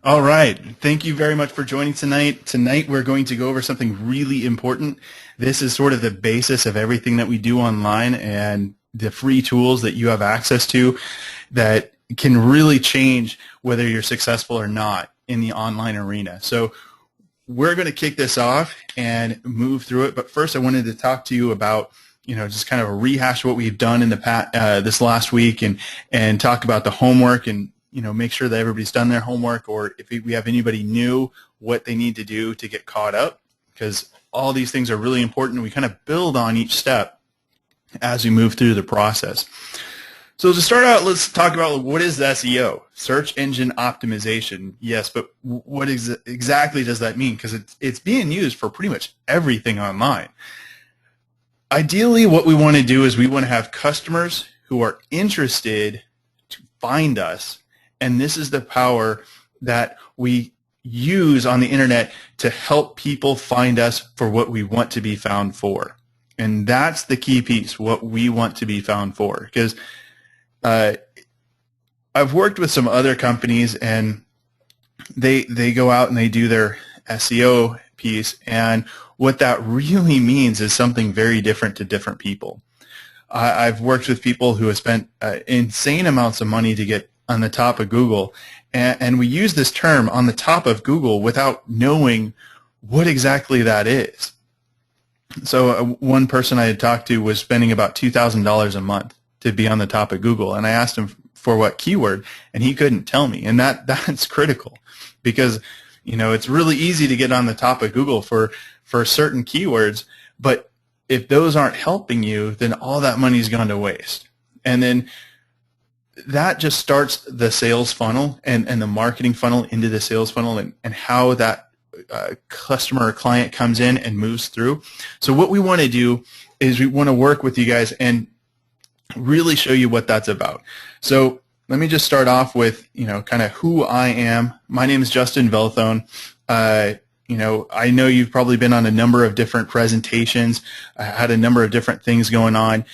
All right. Thank you very much for joining tonight. Tonight we're going to go over something really important. This is sort of the basis of everything that we do online and the free tools that you have access to that can really change whether you're successful or not in the online arena. So we're going to kick this off and move through it. But first I wanted to talk to you about just kind of a rehash of what we've done in the past, this last week and talk about the homework and make sure that everybody's done their homework, or if we have anybody new, what they need to do to get caught up, because all these things are really important. We kind of build on each step as we move through the process. So to start out, let's talk about what is SEO, search engine optimization. Yes, but what exactly does that mean? Because it's being used for pretty much everything online. Ideally, what we want to do is we want to have customers who are interested to find us. And this is the power that we use on the internet to help people find us for what we want to be found for. And that's the key piece, what we want to be found for. Because I've worked with some other companies, and they go out and they do their SEO piece, and what that really means is something very different to different people. I've worked with people who have spent insane amounts of money to get on the top of Google, and we use this term on the top of Google without knowing what exactly that is. So one person I had talked to was spending about $2,000 a month to be on the top of Google, and I asked him for what keyword, and he couldn't tell me, and that's critical, because it's really easy to get on the top of Google for certain keywords, but if those aren't helping you, then all that money's gone to waste. And then that just starts the sales funnel and the marketing funnel into the sales funnel, and how that customer or client comes in and moves through. So what we want to do is we want to work with you guys and really show you what that's about. So let me just start off with kind of who I am. My name is Justin Velthoen. I know you've probably been on a number of different presentations. I had a number of different things going on,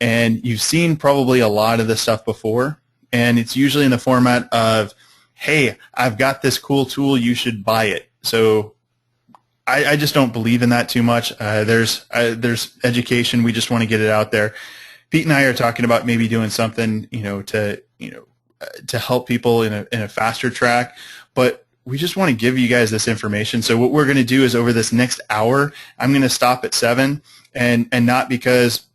and you've seen probably a lot of this stuff before, and it's usually in the format of, hey, I've got this cool tool, you should buy it. So I just don't believe in that too much. There's education. We just want to get it out there. Pete and I are talking about maybe doing something, to help people in a faster track, but we just want to give you guys this information. So what we're going to do is over this next hour, I'm going to stop at 7, and not because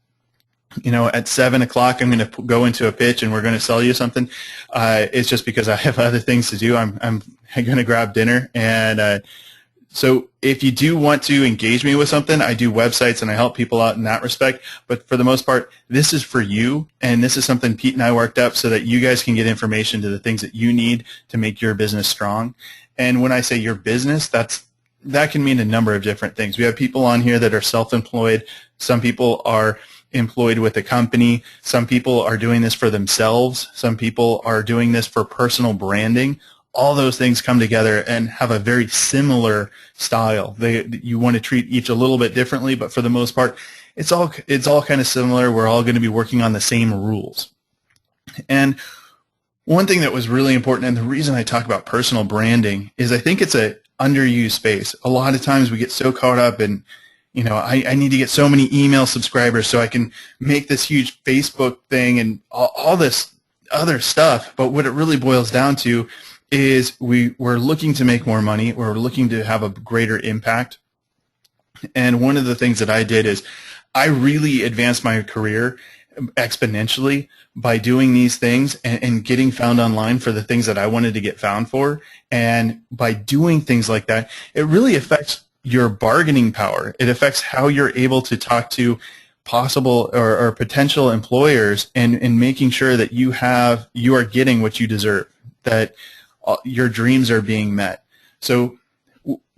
at 7 o'clock I'm going to go into a pitch and we're going to sell you something. It's just because I have other things to do. I'm going to grab dinner, and so if you do want to engage me with something, I do websites and I help people out in that respect. But for the most part, this is for you, and this is something Pete and I worked up so that you guys can get information to the things that you need to make your business strong. And when I say your business, that can mean a number of different things. We have people on here that are self-employed. Some people are employed with a company. Some people are doing this for themselves. Some people are doing this for personal branding. All those things come together and have a very similar style. You want to treat each a little bit differently, but for the most part, it's all kind of similar. We're all going to be working on the same rules. And one thing that was really important, and the reason I talk about personal branding, is I think it's a underused space. A lot of times we get so caught up in, I need to get so many email subscribers so I can make this huge Facebook thing and all this other stuff. But what it really boils down to is we're looking to make more money. We're looking to have a greater impact. And one of the things that I did is I really advanced my career exponentially by doing these things and getting found online for the things that I wanted to get found for. And by doing things like that, it really affects your bargaining power. It affects how you're able to talk to possible or potential employers, and making sure that you are getting what you deserve, that your dreams are being met. So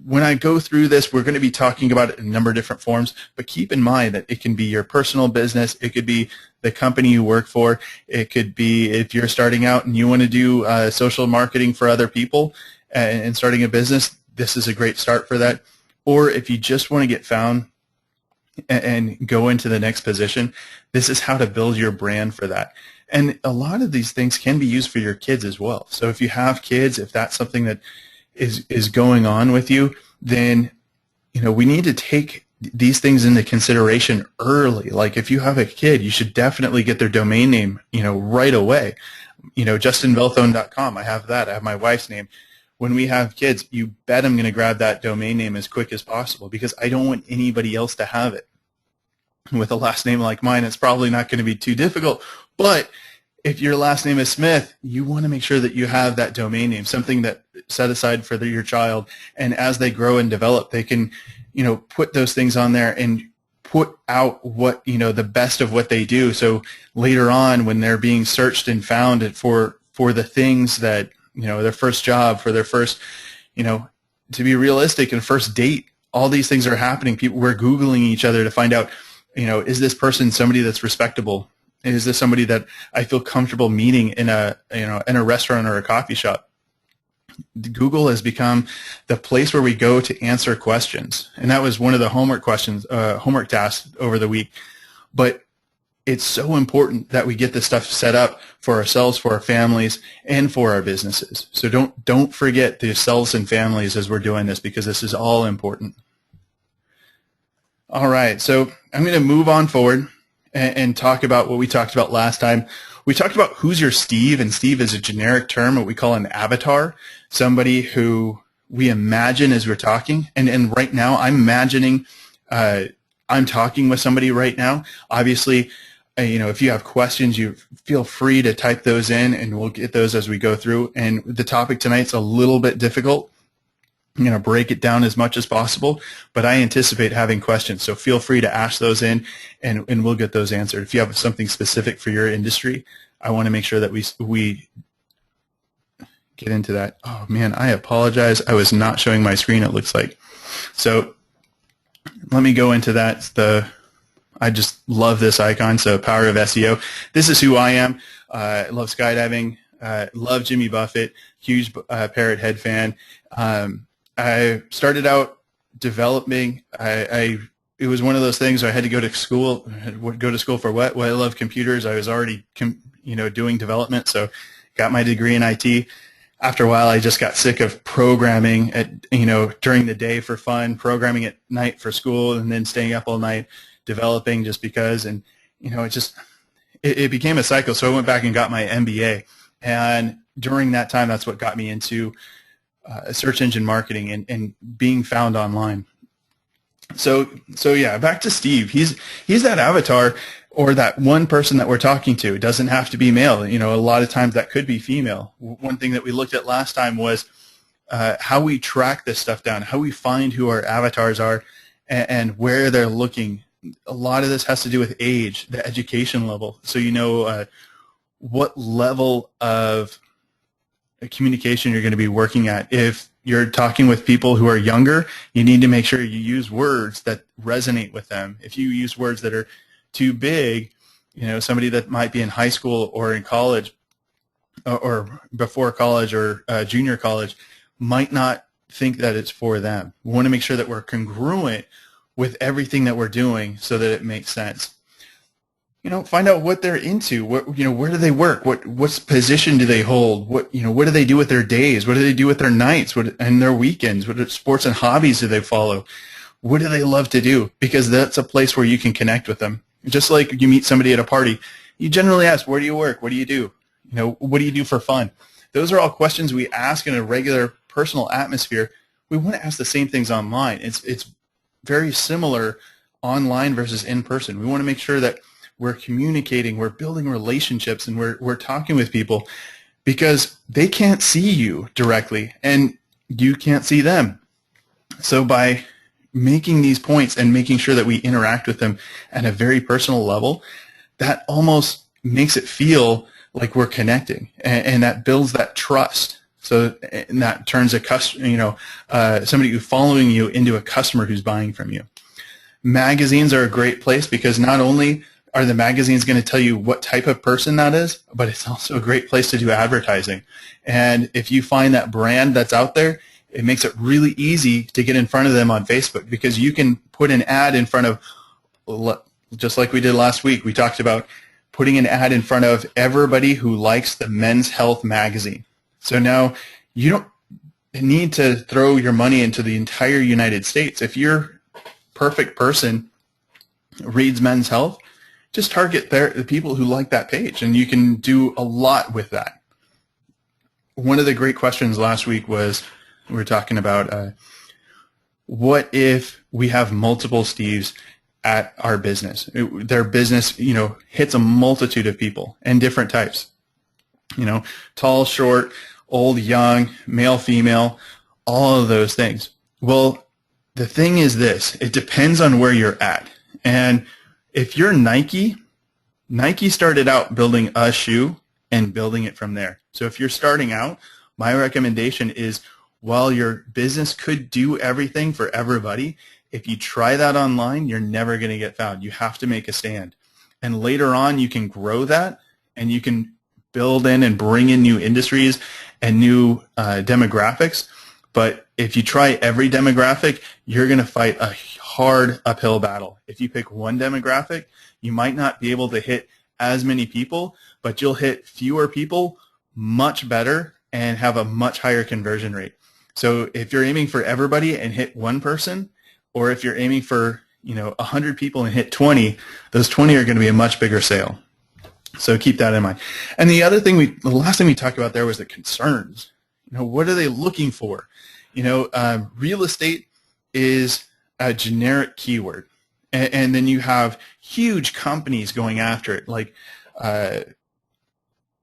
when I go through this, we're going to be talking about it in a number of different forms, but keep in mind that it can be your personal business. It could be the company you work for. It could be if you're starting out and you want to do social marketing for other people and starting a business, this is a great start for that. Or if you just want to get found and go into the next position, this is how to build your brand for that. And a lot of these things can be used for your kids as well. So if you have kids, if that's something that is going on with you, then we need to take these things into consideration early. Like if you have a kid, you should definitely get their domain name, right away. JustinVelthoen.com. I have that. I have my wife's name. When we have kids, you bet I'm going to grab that domain name as quick as possible because I don't want anybody else to have it. With a last name like mine, it's probably not going to be too difficult. But if your last name is Smith, you want to make sure that you have that domain name, something that set aside for your child. And as they grow and develop, they can, put those things on there and put out what, the best of what they do. So later on, when they're being searched and found for the things that, their first job, for their first, to be realistic, and first date, all these things are happening. We're Googling each other to find out, is this person somebody that's respectable? Is this somebody that I feel comfortable meeting in a restaurant or a coffee shop? Google has become the place where we go to answer questions. And that was one of the homework tasks over the week. But it's so important that we get this stuff set up for ourselves, for our families, and for our businesses. So don't forget the selves and families as we're doing this, because this is all important. All right, so I'm going to move on forward and talk about what we talked about last time. We talked about who's your Steve, and Steve is a generic term, what we call an avatar, somebody who we imagine as we're talking. And right now, I'm imagining I'm talking with somebody right now. Obviously, if you have questions, you feel free to type those in, and we'll get those as we go through. And the topic tonight's a little bit difficult. I'm going to break it down as much as possible, but I anticipate having questions. So feel free to ask those in, and we'll get those answered. If you have something specific for your industry, I want to make sure that we get into that. Oh, man, I apologize. I was not showing my screen, it looks like. So let me go into that. I just love this icon, so Power of SEO. This is who I am. I love skydiving. Love Jimmy Buffett. Huge Parrot Head fan. I started out developing. It was one of those things where I had to go to school. Go to school for what? Well, I love computers. I was already, doing development, so got my degree in IT. After a while, I just got sick of programming during the day for fun, programming at night for school, and then staying up all night developing just because. And it became a cycle. So I went back and got my MBA, and during that time, that's what got me into search engine marketing and being found online. So yeah, back to Steve. He's that avatar, or that one person that we're talking to. It doesn't have to be male. A lot of times that could be female. One thing that we looked at last time was how we track this stuff down, how we find who our avatars are and where they're looking. A lot of this has to do with age, the education level. So what level of communication you're going to be working at. If you're talking with people who are younger, you need to make sure you use words that resonate with them. If you use words that are too big, somebody that might be in high school or in college or before college or junior college might not think that it's for them. We want to make sure that we're congruent with everything that we're doing so that it makes sense. Find out what they're into. Where do they work? What position do they hold? What do they do with their days? What do they do with their nights? And their weekends? What sports and hobbies do they follow? What do they love to do? Because that's a place where you can connect with them. Just like you meet somebody at a party, you generally ask, where do you work? What do you do? What do you do for fun? Those are all questions we ask in a regular personal atmosphere. We want to ask the same things online. It's very similar online versus in person. We want to make sure that we're communicating, we're building relationships, and we're talking with people, because they can't see you directly and you can't see them. So by making these points and making sure that we interact with them at a very personal level, that almost makes it feel like we're connecting, and that builds that trust. So and that turns somebody who's following you into a customer who's buying from you. Magazines are a great place, because not only are the magazines going to tell you what type of person that is, but it's also a great place to do advertising. And if you find that brand that's out there, it makes it really easy to get in front of them on Facebook, because you can put an ad in front of, just like we did last week. We talked about putting an ad in front of everybody who likes the Men's Health magazine. So now you don't need to throw your money into the entire United States. If your perfect person reads Men's Health, just target the people who like that page, and you can do a lot with that. One of the great questions last week was, we were talking about what if we have multiple Steves at our business? Their business, hits a multitude of people and different types. Tall, short, old, young, male, female, all of those things. Well, the thing is this, it depends on where you're at. And if you're Nike started out building a shoe and building it from there. So if you're starting out, my recommendation is, while your business could do everything for everybody, if you try that online, you're never going to get found. You have to make a stand. And later on, you can grow that, and you can build in and bring in new industries and new demographics. But if you try every demographic, you're going to fight a hard uphill battle. If you pick one demographic, you might not be able to hit as many people, but you'll hit fewer people much better and have a much higher conversion rate. So if you're aiming for everybody and hit one person, or if you're aiming for 100 people and hit 20, those 20 are going to be a much bigger sale. So keep that in mind. And the last thing we talked about there was the concerns. What are they looking for? Real estate is a generic keyword, and then you have huge companies going after it. Like,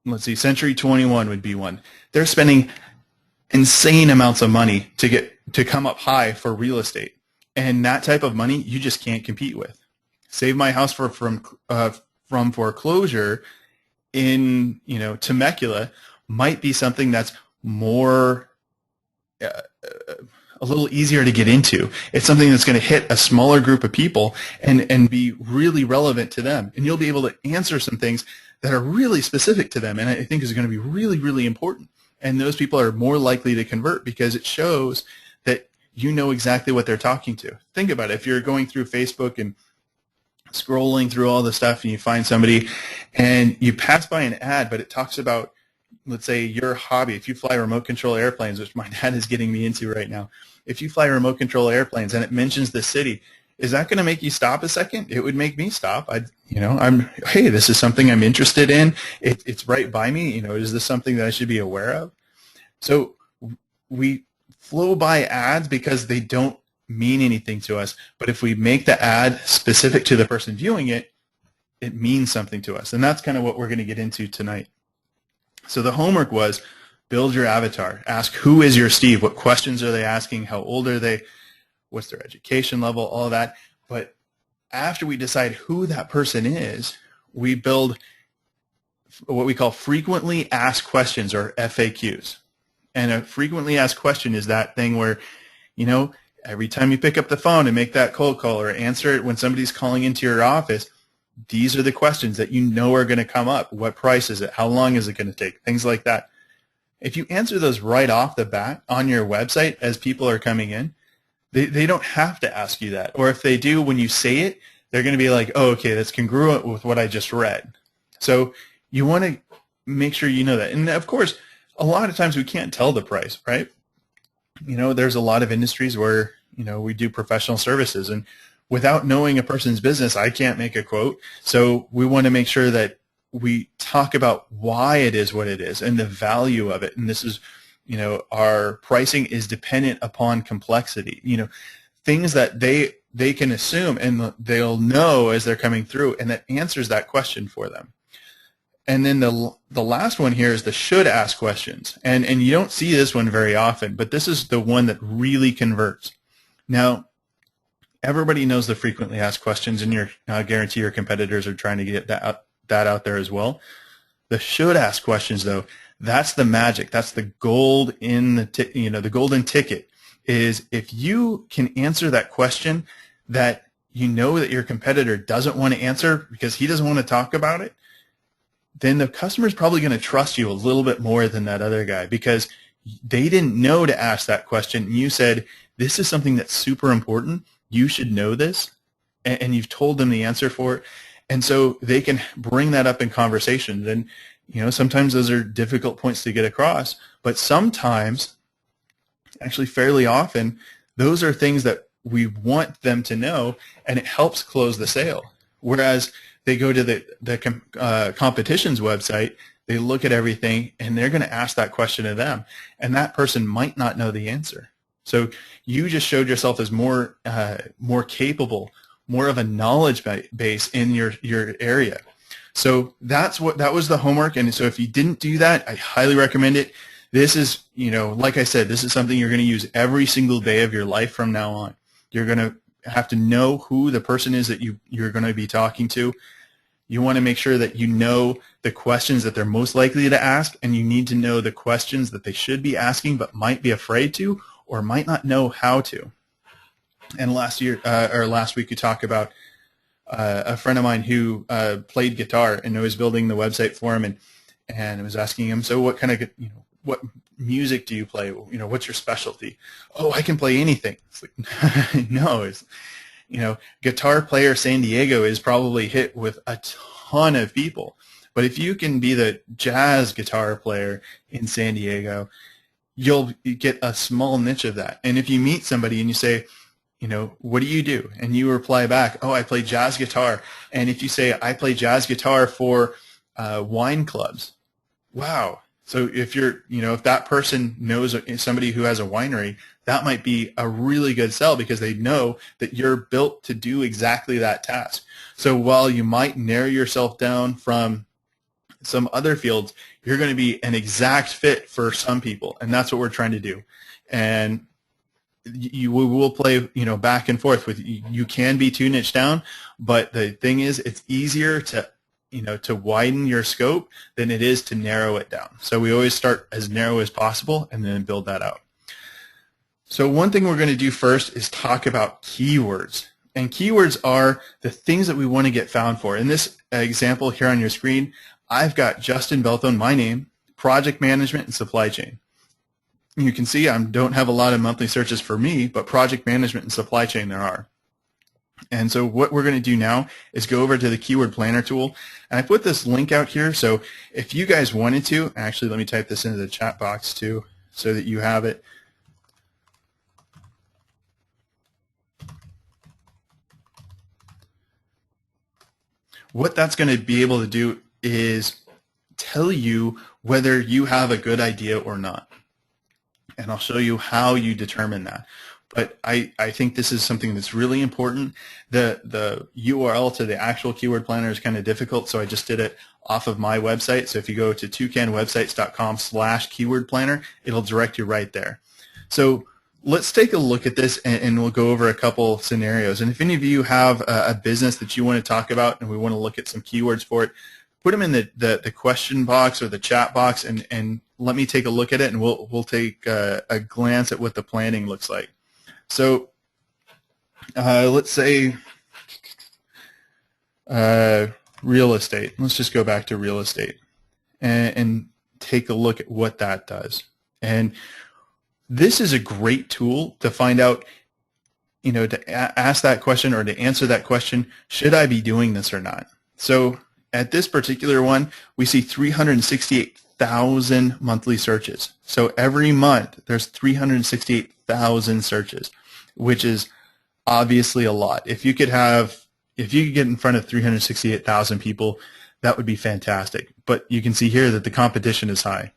let's see, Century 21 would be one. They're spending insane amounts of money to come up high for real estate, and that type of money you just can't compete with. Save My House from foreclosure in Temecula might be something that's more a little easier to get into. It's something that's going to hit a smaller group of people and be really relevant to them, and you'll be able to answer some things that are really specific to them, and I think is going to be really, really important. And those people are more likely to convert because it shows that you know exactly what they're talking to. Think about it. If you're going through Facebook and scrolling through all the stuff and you find somebody and you pass by an ad, but it talks about, let's say, your hobby. If you fly remote control airplanes, which my dad is getting me into right now, if you fly remote control airplanes and it mentions the city, is that going to make you stop a second? It would make me stop. Hey, this is something I'm interested in. It's right by me. Is this something that I should be aware of? So we flow by ads because they don't mean anything to us. But if we make the ad specific to the person viewing it, it means something to us. And that's kind of what we're going to get into tonight. So the homework was, build your avatar. Ask, who is your Steve? What questions are they asking? How old are they? What's their education level? All of that. But after we decide who that person is, we build what we call frequently asked questions, or FAQs. And a frequently asked question is that thing where, every time you pick up the phone and make that cold call or answer it when somebody's calling into your office, these are the questions that are going to come up. What price is it? How long is it going to take? Things like that. If you answer those right off the bat on your website as people are coming in, they don't have to ask you that. Or if they do, when you say it, they're going to be like, oh, okay, that's congruent with what I just read. So you want to make sure you know that. And of course, a lot of times we can't tell the price, right? There's a lot of industries where, we do professional services, and without knowing a person's business, I can't make a quote. So we want to make sure that we talk about why it is what it is and the value of it. And this is, our pricing is dependent upon complexity, things that they can assume and they'll know as they're coming through, and that answers that question for them. And then the last one here is the should ask questions. And you don't see this one very often, but this is the one that really converts. Now, everybody knows the frequently asked questions, and I guarantee your competitors are trying to get that out there as well. The should ask questions, though, that's the magic. That's the gold in the golden ticket. Is if you can answer that question that that your competitor doesn't want to answer because he doesn't want to talk about it, then the customer is probably going to trust you a little bit more than that other guy, because they didn't know to ask that question. And you said, this is something that's super important. You should know this. And you've told them the answer for it. And so they can bring that up in conversations. And, sometimes those are difficult points to get across, but sometimes, actually fairly often, those are things that we want them to know, and it helps close the sale. Whereas they go to the competition's website, they look at everything, and they're going to ask that question of them, and that person might not know the answer. So you just showed yourself as more capable, more of a knowledge base in your area. So that was the homework. And so if you didn't do that, I highly recommend it. This is, like I said, this is something you're going to use every single day of your life from now on. You're going to have to know who the person is that you're going to be talking to. You want to make sure that you know the questions that they're most likely to ask, and you need to know the questions that they should be asking but might be afraid to or might not know how to. And last week, we talked about a friend of mine who played guitar, and I was building the website for him, and I was asking him, so what kind of what music do you play? What's your specialty? Oh, I can play anything. It's like, no, it's Guitar Player San Diego is probably hit with a ton of people. But if you can be the jazz guitar player in San Diego, you'll get a small niche of that. And if you meet somebody and you say, what do you do? And you reply back, oh, I play jazz guitar. And if you say, I play jazz guitar for wine clubs, wow. So if if that person knows somebody who has a winery, that might be a really good sell because they know that you're built to do exactly that task. So while you might narrow yourself down from some other fields, you're going to be an exact fit for some people, and that's what we're trying to do. And we will play, back and forth with you. You can be too niche down, but the thing is, it's easier to widen your scope than it is to narrow it down. So we always start as narrow as possible and then build that out. So one thing we're going to do first is talk about keywords. And keywords are the things that we want to get found for. In this example here on your screen, I've got Justin Velthoen, my name, project management, and supply chain. You can see I don't have a lot of monthly searches for me, but project management and supply chain there are. And so what we're going to do now is go over to the Keyword Planner tool. And I put this link out here. So if you guys wanted to, actually let me type this into the chat box too so that you have it. What that's going to be able to do is tell you whether you have a good idea or not. And I'll show you how you determine that. But I think this is something that's really important. The URL to the actual Keyword Planner is kind of difficult, so I just did it off of my website. So if you go to toucanwebsites.com/keyword planner, it'll direct you right there. So let's take a look at this, and we'll go over a couple scenarios. And if any of you have a business that you want to talk about and we want to look at some keywords for it, put them in the question box or the chat box, and let me take a look at it, and we'll take a glance at what the planning looks like. So let's say real estate. Let's just go back to real estate and take a look at what that does. And this is a great tool to find out, to ask that question or to answer that question, should I be doing this or not? So at this particular one, we see 368,000 monthly searches. So every month, there's 368,000 searches, which is obviously a lot. If you could get in front of 368,000 people, that would be fantastic. But you can see here that the competition is high.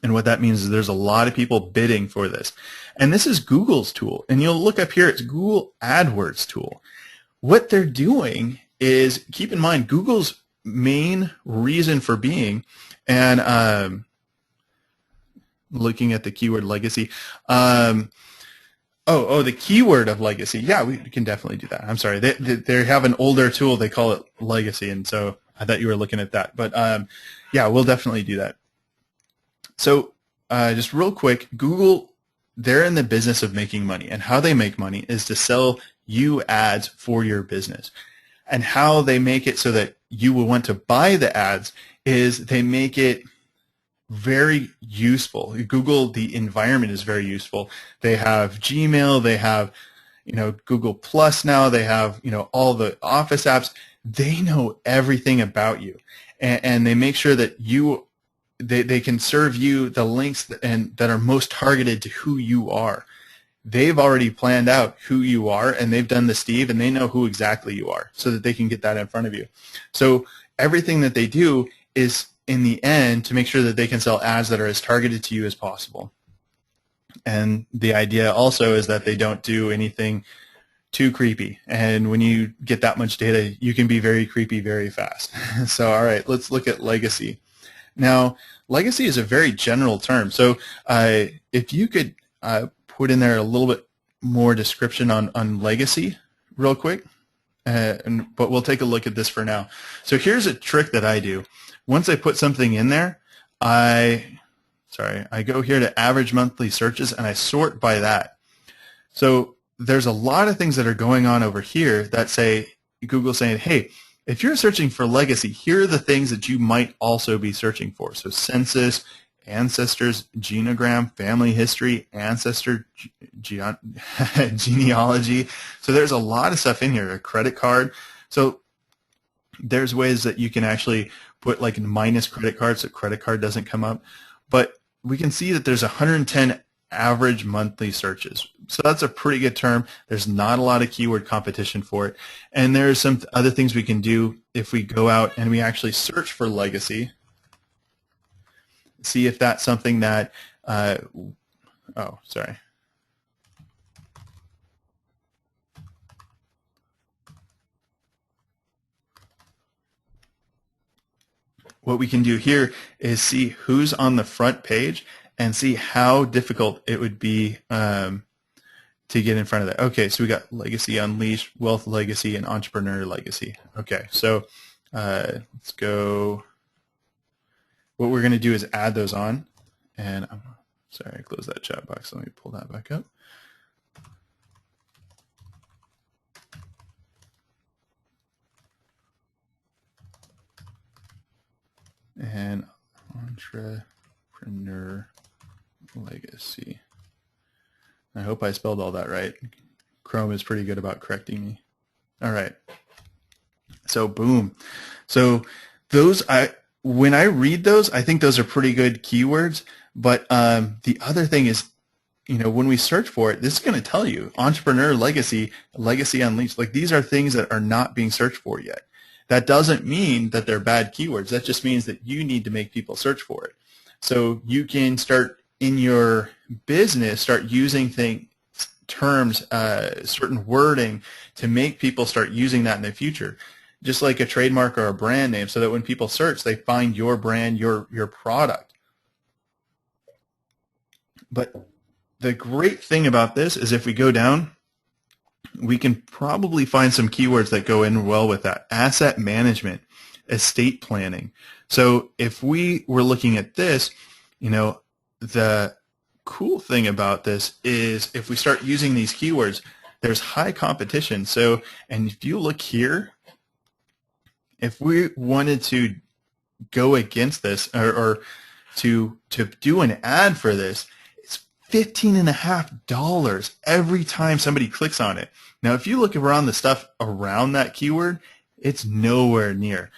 And what that means is there's a lot of people bidding for this. And this is Google's tool. And you'll look up here, it's Google AdWords tool. What they're doing is, keep in mind, Google's main reason for being, and looking at the keyword legacy, the keyword of legacy. Yeah, we can definitely do that. I'm sorry. They have an older tool. They call it legacy, and so I thought you were looking at that. But yeah, we'll definitely do that. So just real quick, Google, they're in the business of making money, and how they make money is to sell you ads for your business. And how they make it so that you will want to buy the ads is they make it very useful. Google, the environment is very useful. They have Gmail, they have Google Plus now, they have all the Office apps. they know everything about you, and they make sure that they can serve you the links that are most targeted to who you are. They've already planned out who you are, and they've done the Steve, and they know who exactly you are so that they can get that in front of you. So everything that they do is, in the end, to make sure that they can sell ads that are as targeted to you as possible. And the idea also is that they don't do anything too creepy. And when you get that much data, you can be very creepy very fast. So, all right, let's look at legacy. Now, legacy is a very general term. So if you could put in there a little bit more description on legacy real quick, but we'll take a look at this for now. So here's a trick that I do. Once I put something in there, I go here to average monthly searches, and I sort by that. So there's a lot of things that are going on over here that say, Google's saying, hey, if you're searching for legacy, here are the things that you might also be searching for. So census, ancestors, genogram, family history, ancestor genealogy. So there's a lot of stuff in here, a credit card. So there's ways that you can actually put like minus credit card so credit card doesn't come up. But we can see that there's 110 average monthly searches. So that's a pretty good term. There's not a lot of keyword competition for it. And there's some other things we can do if we go out and we actually search for legacy. See if that's something that, What we can do here is see who's on the front page and see how difficult it would be to get in front of that. Okay, so we got Legacy Unleashed, Wealth Legacy, and Entrepreneur Legacy. Okay, so let's go. What we're going to do is add those on. And I'm sorry, I closed that chat box. Let me pull that back up. And Entrepreneur Legacy. I hope I spelled all that right. Chrome is pretty good about correcting me. All right. So boom. So those, when I read those, I think those are pretty good keywords. But the other thing is, you know, when we search for it, this is going to tell you Entrepreneur Legacy, Legacy Unleashed. Like these are things that are not being searched for yet. That doesn't mean that they're bad keywords. That just means that you need to make people search for it. So you can start in your business, start using terms, certain wording to make people start using that in the future. Just like a trademark or a brand name, so that when people search, they find your brand, your product. But the great thing about this is if we go down, we can probably find some keywords that go in well with that. Asset management, estate planning. So if we were looking at this, you know, the cool thing about this is if we start using these keywords, there's high competition. So, and if you look here, if we wanted to go against this or to do an ad for this, it's $15.50 every time somebody clicks on it. Now, if you look around the stuff around that keyword, it's nowhere near.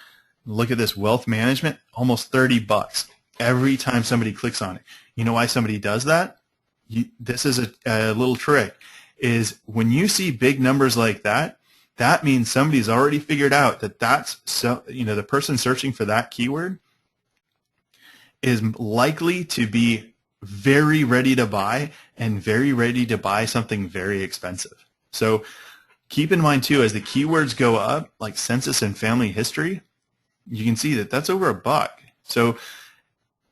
Look at this, wealth management, almost $30 every time somebody clicks on it. You know why somebody does that? This is a little trick, is when you see big numbers like that, that means somebody's already figured out that that's, so, you know, the person searching for that keyword is likely to be very ready to buy and very ready to buy something very expensive. So keep in mind too, as the keywords go up, like census and family history, you can see that that's over $1. So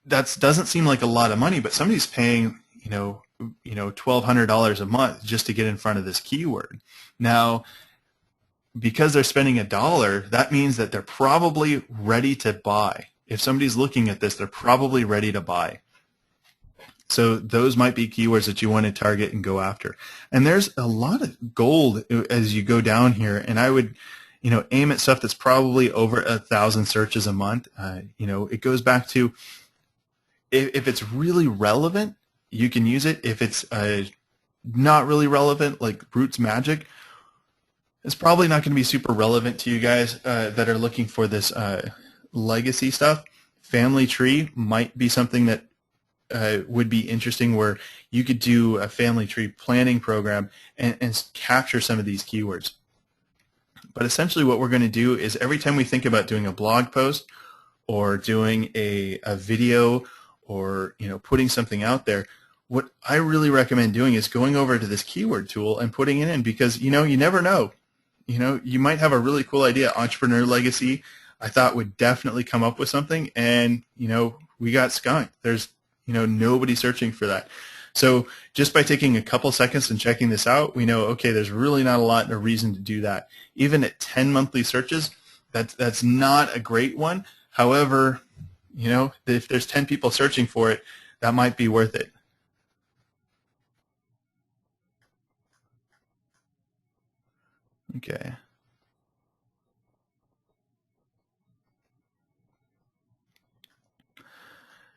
that doesn't seem like a lot of money, but somebody's paying, you know, $1,200 a month just to get in front of this keyword. Now, because they're spending $1, that means that they're probably ready to buy. If somebody's looking at this, they're probably ready to buy. So those might be keywords that you want to target and go after. And there's a lot of gold as you go down here, and I would, you know, aim at stuff that's probably over 1,000 searches a month. You know, it goes back to if it's really relevant, you can use it. If it's not really relevant, like Roots Magic, It's probably not going to be super relevant to you guys that are looking for this legacy stuff. Family tree might be something that would be interesting, where you could do a family tree planning program and capture some of these keywords. But essentially what we're going to do is every time we think about doing a blog post or doing a video or putting something out there, what I really recommend doing is going over to this keyword tool and putting it in, because you never know. You might have a really cool idea. Entrepreneur legacy, I thought, would definitely come up with something, and we got skunked. There's nobody searching for that. So just by taking a couple seconds and checking this out, we know, okay, there's really not a lot of reason to do that. Even at 10 monthly searches, that's not a great one. However, if there's 10 people searching for it, that might be worth it. Okay.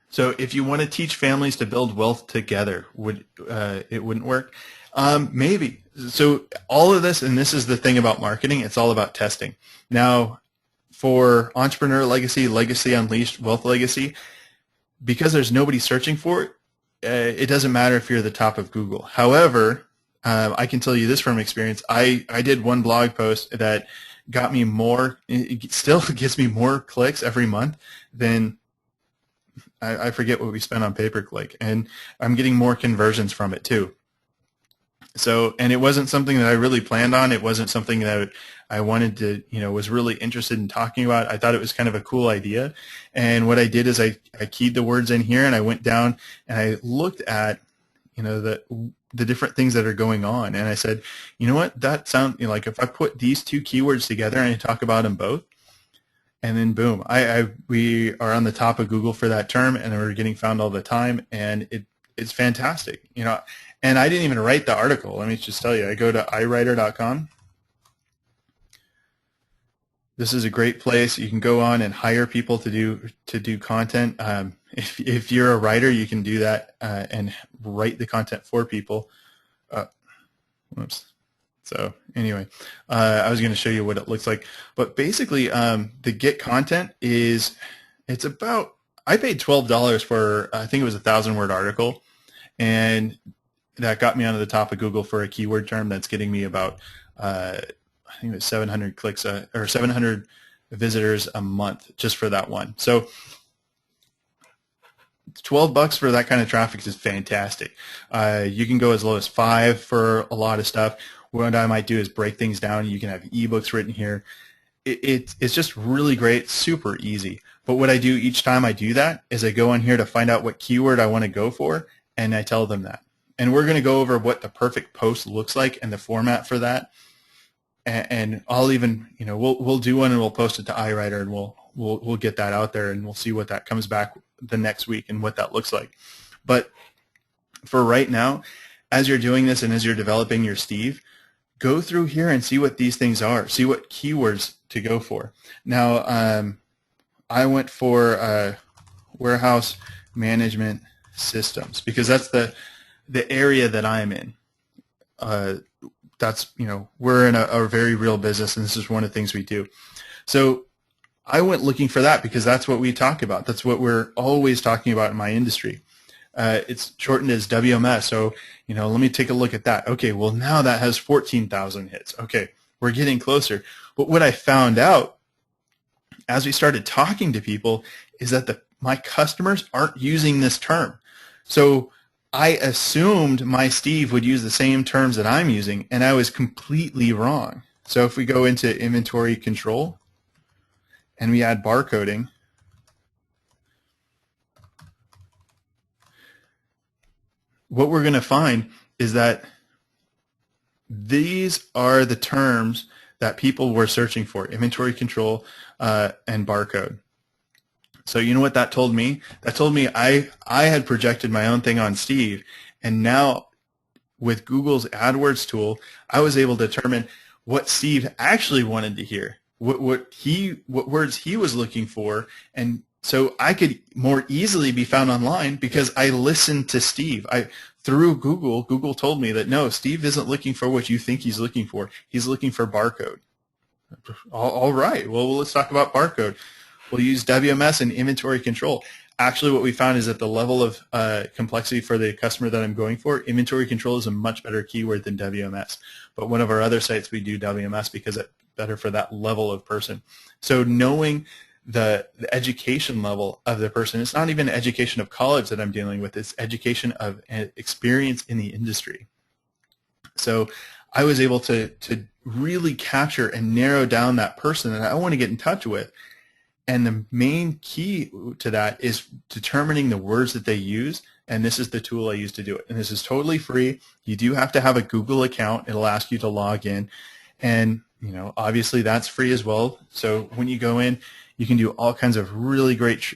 So if you want to teach families to build wealth together, it wouldn't work? Maybe. So all of this, and this is the thing about marketing, it's all about testing. Now, for Entrepreneur Legacy, Legacy Unleashed, Wealth Legacy, because there's nobody searching for it, it doesn't matter if you're at the top of Google. However, I can tell you this from experience. I did one blog post that got me more, it still gets me more clicks every month than, I forget what we spent on pay-per-click, and I'm getting more conversions from it too. So, and it wasn't something that I really planned on. It wasn't something that I wanted to, was really interested in talking about. I thought it was kind of a cool idea. And what I did is I keyed the words in here, and I went down and I looked at, the different things that are going on. And I said, you know what, that sounds like if I put these two keywords together and I talk about them both, and then boom, we are on the top of Google for that term, and we're getting found all the time, and it's fantastic, And I didn't even write the article. Let me just tell you, I go to iWriter.com. This is a great place. You can go on and hire people to do content. If you're a writer, you can do that and write the content for people. Whoops. So anyway, I was going to show you what it looks like. But basically, the Get content it's about, I paid $12 for, I think it was a 1,000-word article, and that got me onto the top of Google for a keyword term that's getting me about, I think it was 700 clicks or 700 visitors a month just for that one. So $12 for that kind of traffic is fantastic. You can go as low as $5 for a lot of stuff. What I might do is break things down. You can have ebooks written here. It's just really great, super easy. But what I do each time I do that is I go on here to find out what keyword I want to go for, and I tell them that. And we're going to go over what the perfect post looks like and the format for that. And I'll even, we'll do one and we'll post it to iWriter, and we'll get that out there, and we'll see what that comes back the next week and what that looks like. But for right now, as you're doing this and as you're developing your Steve, go through here and see what these things are. See what keywords to go for. Now, I went for warehouse management systems because that's the area that I'm in. That's, we're in a very real business, and this is one of the things we do. So I went looking for that because that's what we talk about. That's what we're always talking about in my industry. It's shortened as WMS. So, let me take a look at that. Okay, well, now that has 14,000 hits. Okay, we're getting closer. But what I found out as we started talking to people is that my customers aren't using this term. So I assumed my Steve would use the same terms that I'm using, and I was completely wrong. So if we go into inventory control and we add barcoding, what we're going to find is that these are the terms that people were searching for: inventory control and barcode. So you know what that told me? That told me I had projected my own thing on Steve, and now with Google's AdWords tool, I was able to determine what Steve actually wanted to hear, what words he was looking for, and So I could more easily be found online because I listened to Steve. Through Google, Google told me that no, Steve isn't looking for what you think he's looking for. He's looking for barcode. All right. Well, let's talk about barcode. We'll use WMS and inventory control. Actually, what we found is at the level of complexity for the customer that I'm going for, inventory control is a much better keyword than WMS. But one of our other sites, we do WMS because it's better for that level of person. So knowing the education level of the person, it's not even education of college that I'm dealing with. It's education of experience in the industry. So I was able to really capture and narrow down that person that I want to get in touch with. And the main key to that is determining the words that they use, and this is the tool I use to do it. And this is totally free. You do have to have a Google account. It'll ask you to log in, and obviously that's free as well. So when you go in, you can do all kinds of really great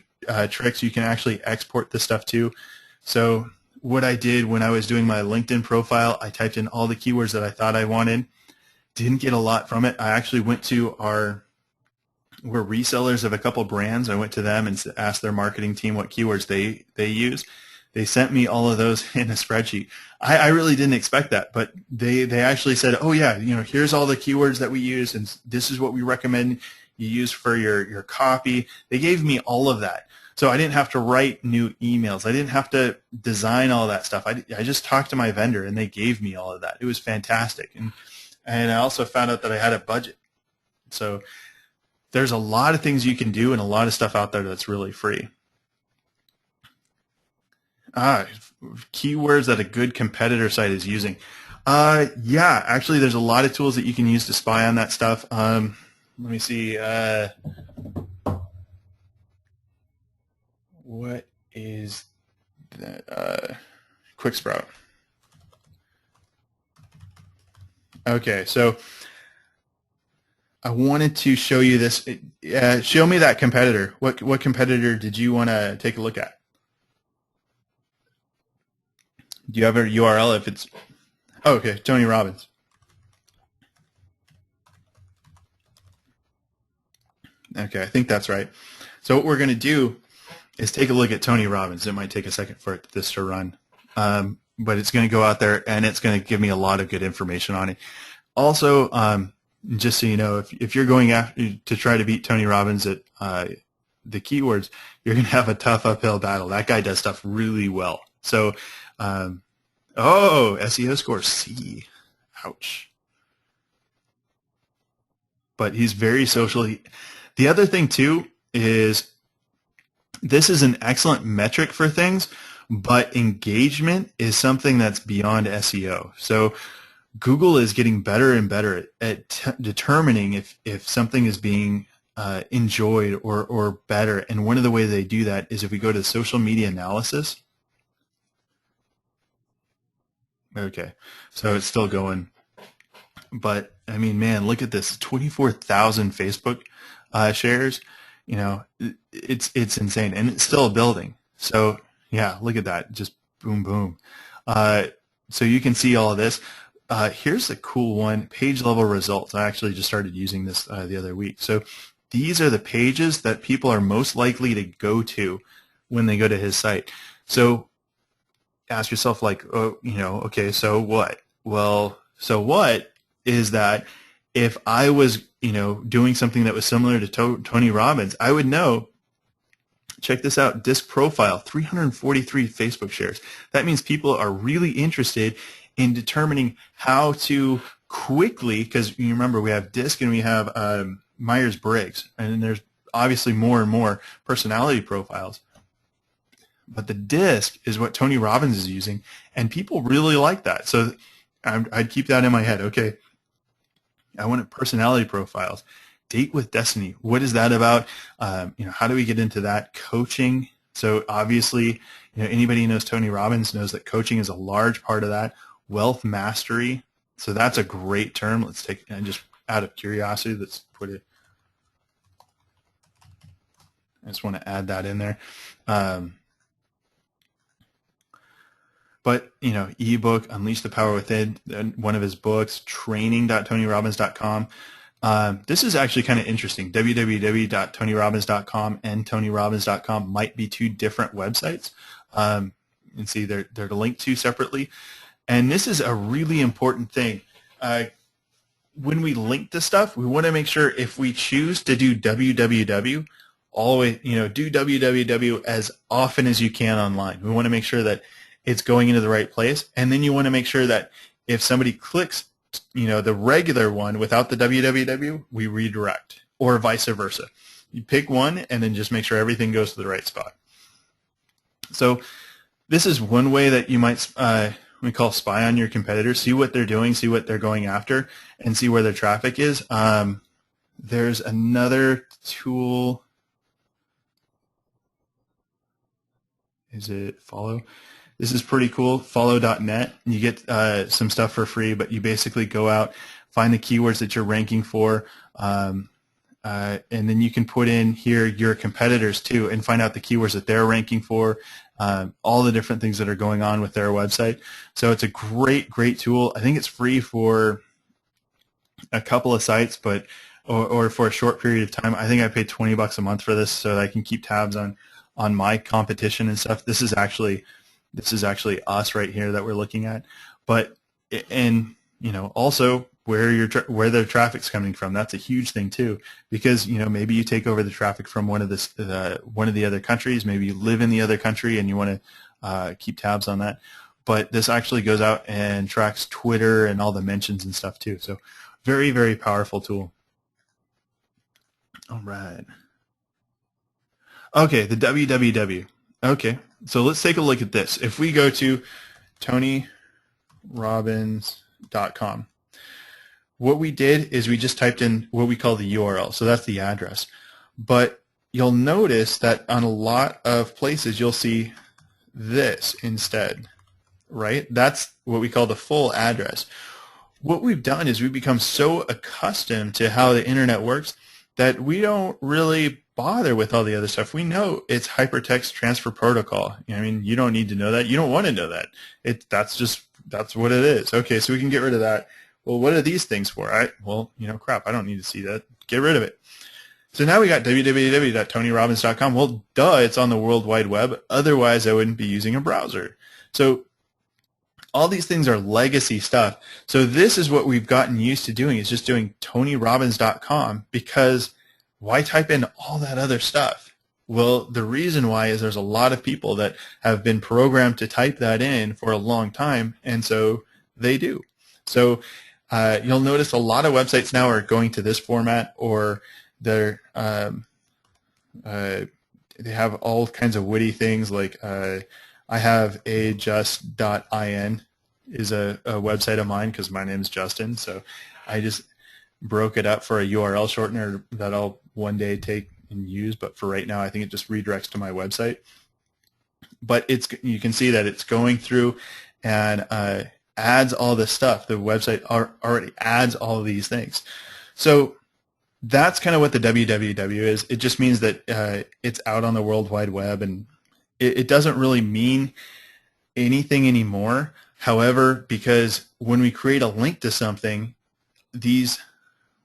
tricks. You can actually export this stuff too. So what I did when I was doing my LinkedIn profile, I typed in all the keywords that I thought I wanted. Didn't get a lot from it. I actually went to we're resellers of a couple brands. I went to them and asked their marketing team what keywords they use. They sent me all of those in a spreadsheet. I really didn't expect that, but they actually said, oh yeah, here's all the keywords that we use, and this is what we recommend you use for your copy. They gave me all of that. So I didn't have to write new emails. I didn't have to design all that stuff. I just talked to my vendor, and they gave me all of that. It was fantastic. And I also found out that I had a budget. So there's a lot of things you can do and a lot of stuff out there that's really free. Keywords that a good competitor site is using. Yeah, actually there's a lot of tools that you can use to spy on that stuff. Let me see. What is that? Quick Sprout. Okay, so I wanted to show you this. Show me that competitor. What competitor did you want to take a look at? Do you have a URL if it's... Oh, okay, Tony Robbins. Okay, I think that's right. So what we're going to do is take a look at Tony Robbins. It might take a second for this to run. But it's going to go out there, and it's going to give me a lot of good information on it. Also, just so you know, if you're going after to try to beat Tony Robbins at the keywords, you're going to have a tough uphill battle. That guy does stuff really well. So, SEO score C. Ouch. But he's very social. The other thing, too, is this is an excellent metric for things, but engagement is something that's beyond SEO. So Google is getting better and better at determining if something is being enjoyed or better. And one of the ways they do that is if we go to social media analysis. Okay, so it's still going. But, I mean, man, look at this. 24,000 Facebook shares. It's insane. And it's still building. So, yeah, look at that. Just boom, boom. So you can see all of this. Here's a cool one, page level results. I actually just started using this the other week. So these are the pages that people are most likely to go to when they go to his site. So ask yourself, like, okay, so what? Well, so what is that if I was, doing something that was similar to Tony Robbins, I would know. Check this out, disc profile, 343 Facebook shares. That means people are really interested in determining how to quickly, because you remember we have disc and we have Myers-Briggs, and there's obviously more and more personality profiles. But the disc is what Tony Robbins is using, and people really like that. So I'd keep that in my head. Okay, I want personality profiles. Date with Destiny. What is that about? How do we get into that? Coaching. So obviously, anybody who knows Tony Robbins knows that coaching is a large part of that. Wealth mastery. So that's a great term. Let's take, and just out of curiosity, let's put it. I just want to add that in there. But, ebook, Unleash the Power Within, one of his books, training.tonyrobbins.com. This is actually kind of interesting. www.tonyrobbins.com and tonyrobbins.com might be two different websites. You can see they're linked to separately. And this is a really important thing. When we link to stuff, we want to make sure if we choose to do www, always, do www as often as you can online. We want to make sure that it's going into the right place. And then you want to make sure that if somebody clicks, the regular one without the www, we redirect, or vice versa. You pick one and then just make sure everything goes to the right spot. So this is one way that you might, we call spy on your competitors, see what they're doing, see what they're going after, and see where their traffic is. There's another tool. Is it Follow? This is pretty cool, follow.net. You get some stuff for free, but you basically go out, find the keywords that you're ranking for, and then you can put in here your competitors too and find out the keywords that they're ranking for, all the different things that are going on with their website. So it's a great tool. I think it's free for a couple of sites, but or for a short period of time. I think I paid $20 a month for this so that I can keep tabs on my competition and stuff. This is actually us right here that we're looking at. But also where their traffic's coming from. That's a huge thing too, because maybe you take over the traffic from one of the other countries. Maybe you live in the other country and you want to keep tabs on that. But this actually goes out and tracks Twitter and all the mentions and stuff too. So very powerful tool. All right. Okay, the www. Okay, so let's take a look at this. If we go to tonyrobbins.com, what we did is we just typed in what we call the URL, so that's the address. But you'll notice that on a lot of places you'll see this instead, right? That's what we call the full address. What we've done is we've become so accustomed to how the internet works that we don't really bother with all the other stuff. We know it's hypertext transfer protocol. You don't need to know that. You don't want to know that. That's what it is. Okay, so we can get rid of that. Well, what are these things for? Crap, I don't need to see that. Get rid of it. So now we got www.tonyrobbins.com. Well, duh, it's on the World Wide Web. Otherwise, I wouldn't be using a browser. So all these things are legacy stuff. So this is what we've gotten used to doing, is just doing tonyrobbins.com, because why type in all that other stuff? Well, the reason why is there's a lot of people that have been programmed to type that in for a long time, and so they do. So you'll notice a lot of websites now are going to this format, or they have all kinds of witty things like I have a just.in is a website of mine because my name is Justin, so I just broke it up for a URL shortener that I'll one day take and use, but for right now I think it just redirects to my website. But you can see that it's going through and adds all this stuff. The website already adds all of these things. So that's kind of what the www is. It just means that it's out on the World Wide Web, and it doesn't really mean anything anymore. However, because when we create a link to something,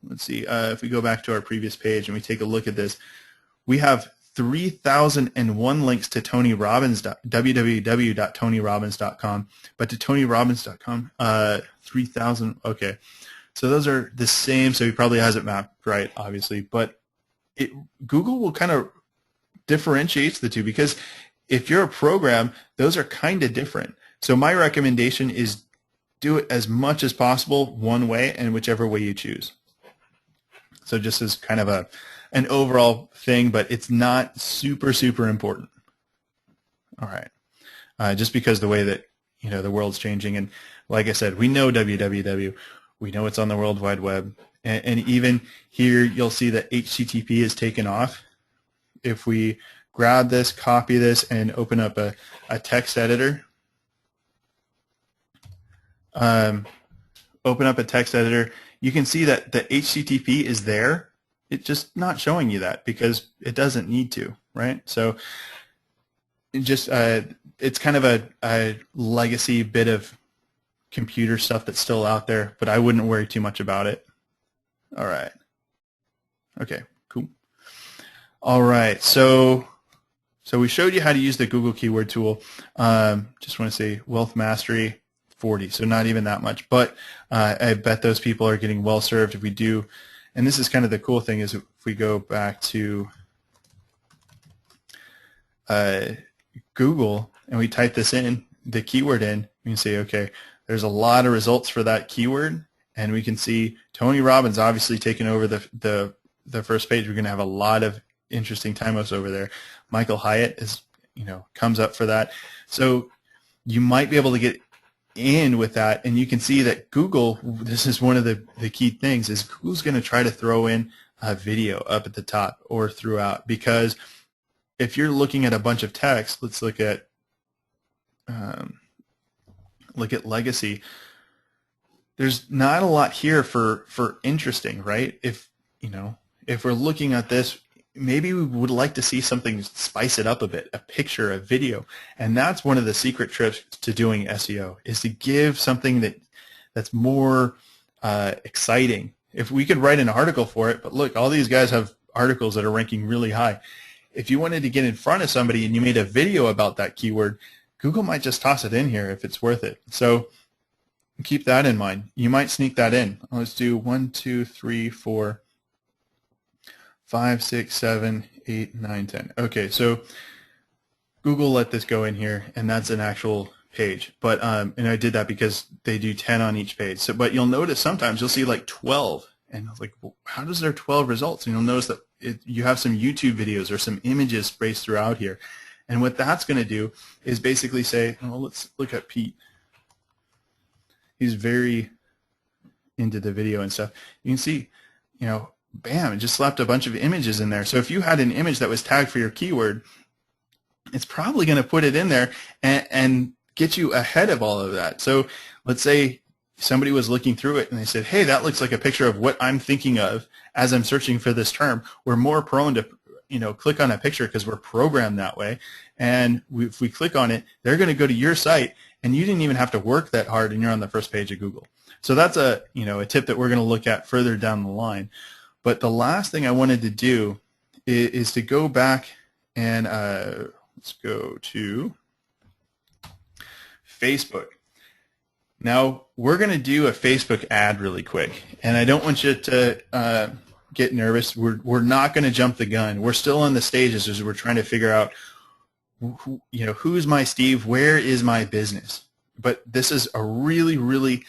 let's see, if we go back to our previous page and we take a look at this, we have 3,001 links to www.tonyrobbins.com, but to tonyrobbins.com, 3,000. Okay, so those are the same. So he probably has it mapped right, obviously, but Google will kind of differentiate the two, because if you're a program, those are kind of different. So my recommendation is do it as much as possible one way, and whichever way you choose. So just as kind of an overall thing, but it's not super important. All right, just because the way that the world's changing, and like I said, we know www, we know it's on the World Wide Web, and even here you'll see that HTTP is taken off. If we grab this, copy this, and open up a text editor, you can see that the HTTP is there. It's just not showing you that because it doesn't need to, right? So it's kind of a legacy bit of computer stuff that's still out there, but I wouldn't worry too much about it. All right. Okay, cool. All right, so we showed you how to use the Google Keyword Tool. Just want to say Wealth Mastery 40, so not even that much. But I bet those people are getting well served if we do. And this is kind of the cool thing is if we go back to Google and we type this in, the keyword in, we can say, okay, there's a lot of results for that keyword, and we can see Tony Robbins obviously taking over the first page. We're going to have a lot of interesting timos over there. Michael Hyatt is, comes up for that. So you might be able to get in with that, and you can see that Google, this is one of the key things, is Google's going to try to throw in a video up at the top or throughout, because if you're looking at a bunch of text, let's look at legacy. There's not a lot here for interesting, right? If we're looking at this, maybe we would like to see something spice it up a bit, a picture, a video, and that's one of the secret tricks to doing SEO, is to give something that's more exciting. If we could write an article for it, but look, all these guys have articles that are ranking really high. If you wanted to get in front of somebody and you made a video about that keyword, Google might just toss it in here if it's worth it. So keep that in mind. You might sneak that in. Let's do 1, 2, 3, 4, 5, 6, 7, 8, 9, 10. Okay, so Google let this go in here, and that's an actual page. But and I did that because they do 10 on each page. So, but you'll notice sometimes you'll see like 12, and I was like, well, how does there 12 results? And you'll notice that you have some YouTube videos or some images spaced throughout here. And what that's going to do is basically say, well, let's look at Pete. He's very into the video and stuff. You can see, bam, it just slapped a bunch of images in there. So if you had an image that was tagged for your keyword, it's probably going to put it in there and get you ahead of all of that. So let's say somebody was looking through it and they said, hey, that looks like a picture of what I'm thinking of as I'm searching for this term. We're more prone to click on a picture because we're programmed that way. And if we click on it, they're going to go to your site, and you didn't even have to work that hard, and you're on the first page of Google. So that's a tip that we're going to look at further down the line. But the last thing I wanted to do is to go back and let's go to Facebook. Now, we're going to do a Facebook ad really quick, and I don't want you to get nervous. We're not going to jump the gun. We're still on the stages as we're trying to figure out, who's my Steve? Where is my business? But this is a really, really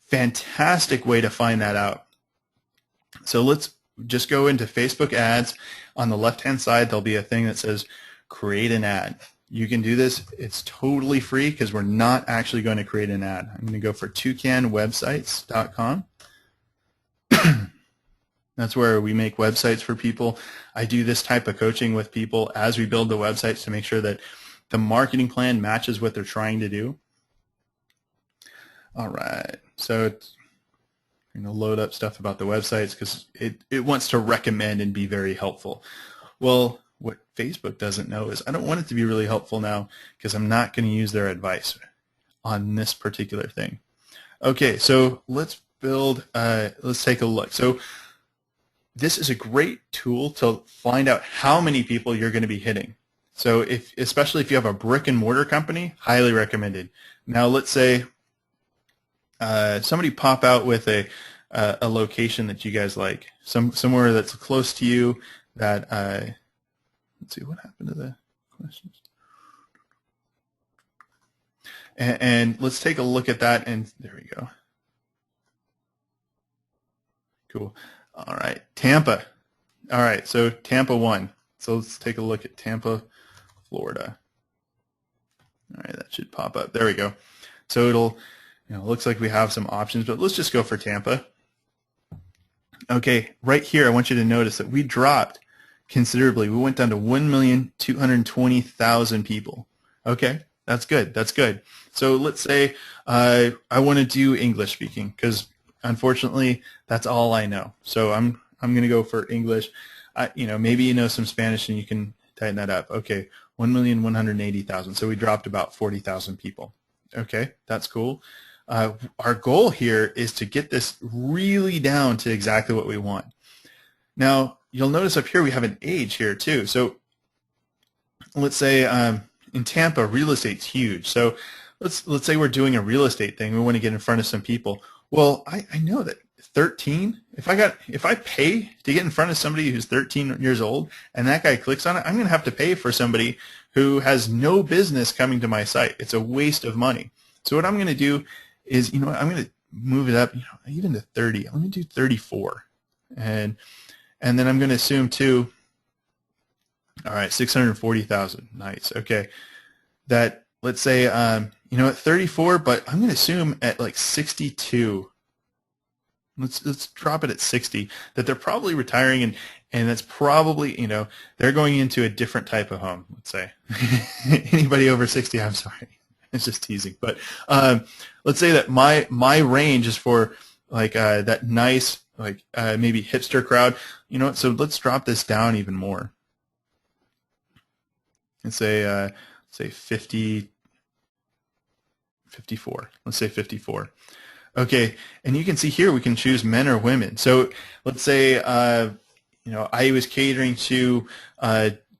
fantastic way to find that out. So let's just go into Facebook ads. On the left-hand side, there'll be a thing that says create an ad. You can do this. It's totally free because we're not actually going to create an ad. I'm going to go for toucanwebsites.com. That's where we make websites for people. I do this type of coaching with people as we build the websites to make sure that the marketing plan matches what they're trying to do. All right, so it's going to load up stuff about the websites because it wants to recommend and be very helpful. Well, what Facebook doesn't know is I don't want it to be really helpful now because I'm not going to use their advice on this particular thing. Okay, so let's take a look. So this is a great tool to find out how many people you're going to be hitting. So especially if you have a brick and mortar company, highly recommended. Now let's say somebody pop out with a location that you guys like, somewhere that's close to you that, let's see, what happened to the questions? And let's take a look at that, and there we go. Cool. All right, Tampa. All right, so Tampa won. So let's take a look at Tampa, Florida. All right, that should pop up. There we go. So it'll, looks like we have some options, but let's just go for Tampa. Okay, right here, I want you to notice that we dropped considerably. We went down to 1,220,000 people. Okay, that's good. That's good. So let's say I want to do English speaking because unfortunately that's all I know. So I'm going to go for English. Maybe you know some Spanish and you can tighten that up. Okay, 1,180,000. So we dropped about 40,000 people. Okay, that's cool. Our goal here is to get this really down to exactly what we want. Now, you'll notice up here we have an age here too. So let's say in Tampa, real estate's huge. So let's say we're doing a real estate thing. We want to get in front of some people. Well, I know that 13. If I pay to get in front of somebody who's 13 years old, and that guy clicks on it, I'm going to have to pay for somebody who has no business coming to my site. It's a waste of money. So what I'm going to do is, I'm going to move it up, even to 30. I'm going to do 34, and then I'm going to assume too. All right, 640,000. Nice. Okay. That, let's say, at 34, but I'm going to assume at like 62. Let's drop it at 60, that they're probably retiring, and that's probably, they're going into a different type of home, let's say. Anybody over 60, I'm sorry. It's just teasing. But let's say that my range is for like that nice, like maybe hipster crowd. So let's drop this down even more. And say 50, 54. Let's say 54. Okay, and you can see here we can choose men or women. So let's say I was catering to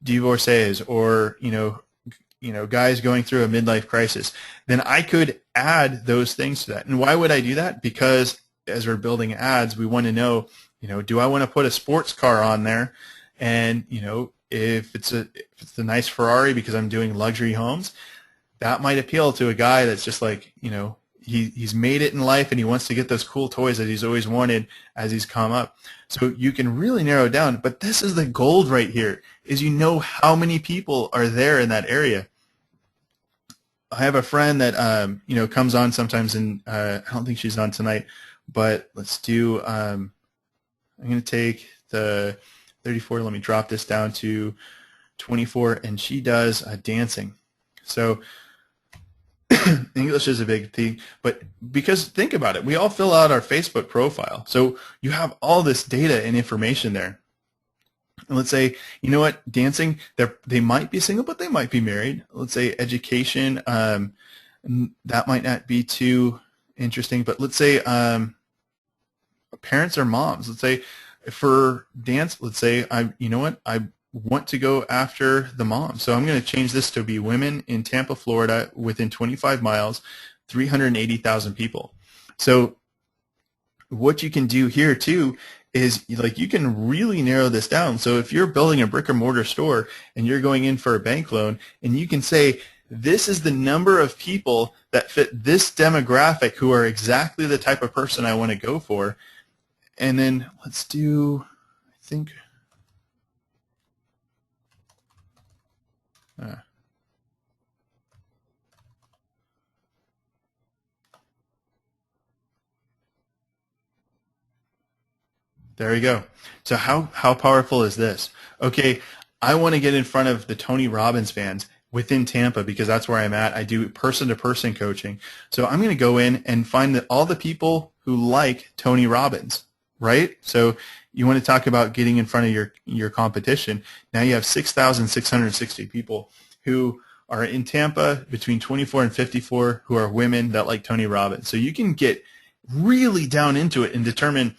divorcees or guys going through a midlife crisis. Then I could add those things to that. And why would I do that? Because as we're building ads, we want to know, do I want to put a sports car on there? And if it's a nice Ferrari because I'm doing luxury homes, that might appeal to a guy that's just like, he's made it in life and he wants to get those cool toys that he's always wanted as he's come up. So you can really narrow it down. But this is the gold right here, is how many people are there in that area. I have a friend that comes on sometimes, and I don't think she's on tonight, but let's do. I'm going to take the 34. Let me drop this down to 24, and she does dancing. So English is a big thing, but because think about it, we all fill out our Facebook profile, so you have all this data and information there. And let's say, dancing, they might be single, but they might be married. Let's say education, that might not be too interesting, but let's say parents or moms. Let's say for dance, let's say I want to go after the mom. So I'm going to change this to be women in Tampa, Florida, within 25 miles, 380,000 people. So what you can do here too is you can really narrow this down. So if you're building a brick and mortar store and you're going in for a bank loan, and you can say, this is the number of people that fit this demographic who are exactly the type of person I want to go for. And then let's do, I think, there we go. So how powerful is this? Okay, I want to get in front of the Tony Robbins fans within Tampa because that's where I'm at. I do person-to-person coaching. So I'm going to go in and find all the people who like Tony Robbins, right? So you want to talk about getting in front of your competition. Now you have 6,660 people who are in Tampa between 24 and 54 who are women that like Tony Robbins. So you can get really down into it and determine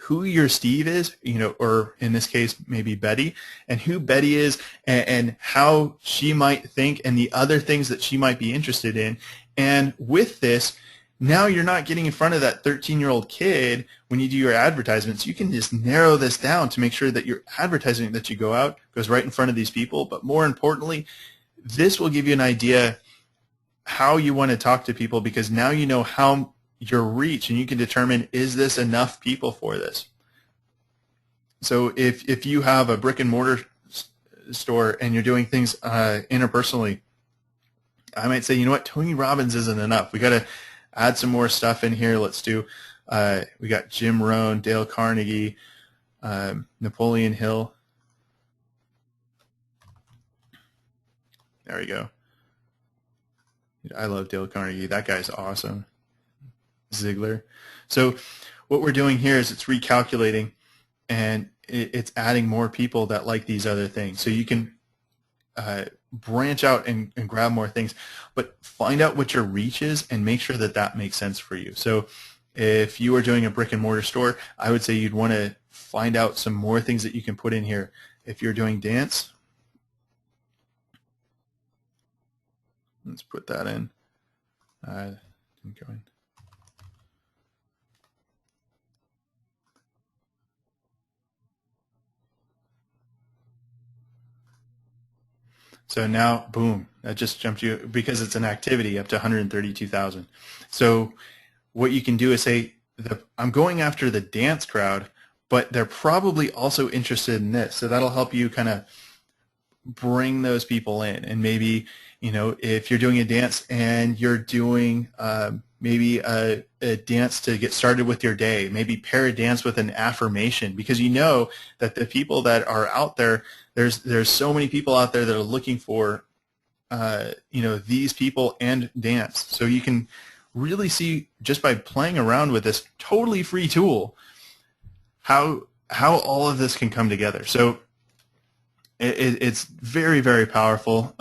who your Steve is, or in this case, maybe Betty, and who Betty is and how she might think and the other things that she might be interested in. And with this, now you're not getting in front of that 13-year-old kid when you do your advertisements. You can just narrow this down to make sure that your advertising that you go out goes right in front of these people. But more importantly, this will give you an idea how you want to talk to people, because now you know how your reach, and you can determine, is this enough people for this? So if you have a brick and mortar store and you're doing things interpersonally, I might say, Tony Robbins isn't enough. We got to add some more stuff in here. Let's do, we got Jim Rohn, Dale Carnegie, Napoleon Hill. There we go. I love Dale Carnegie. That guy's awesome. Ziegler. So what we're doing here is it's recalculating, and it's adding more people that like these other things. So you can branch out and grab more things, but find out what your reach is and make sure that that makes sense for you. So if you are doing a brick and mortar store, I would say you'd want to find out some more things that you can put in here. If you're doing dance, let's put that in. Didn't go in. So now, boom, that just jumped you, because it's an activity, up to 132,000. So what you can do is say, I'm going after the dance crowd, but they're probably also interested in this. So that'll help you kind of bring those people in. And maybe, if you're doing a dance and you're doing maybe a dance to get started with your day, maybe pair a dance with an affirmation, because you know that the people that are out there, there's so many people out there that are looking for these people and dance. So you can really see, just by playing around with this totally free tool, how all of this can come together. So it's very, very powerful.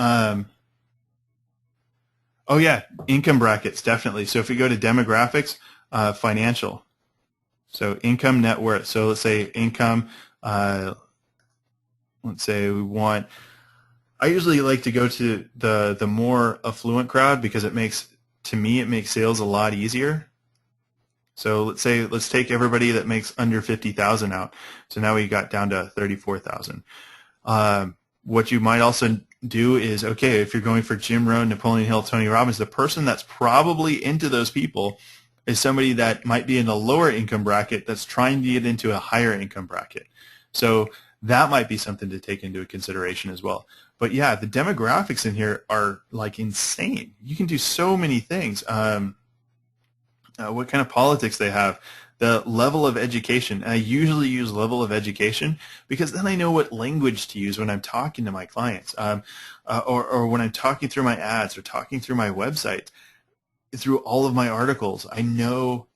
Oh yeah, income brackets, definitely. So if we go to demographics, financial, so income, net worth. So let's say income, let's say we want, I usually like to go to the more affluent crowd, because it makes sales a lot easier. So let's take everybody that makes under 50,000 out. So now we got down to 34,000. What you might also do is, okay, if you're going for Jim Rohn, Napoleon Hill, Tony Robbins, the person that's probably into those people is somebody that might be in a lower income bracket that's trying to get into a higher income bracket. So that might be something to take into consideration as well. But yeah, the demographics in here are like insane. You can do so many things. What kind of politics they have, the level of education. And I usually use level of education because then I know what language to use when I'm talking to my clients, or when I'm talking through my ads or talking through my website, through all of my articles. I know,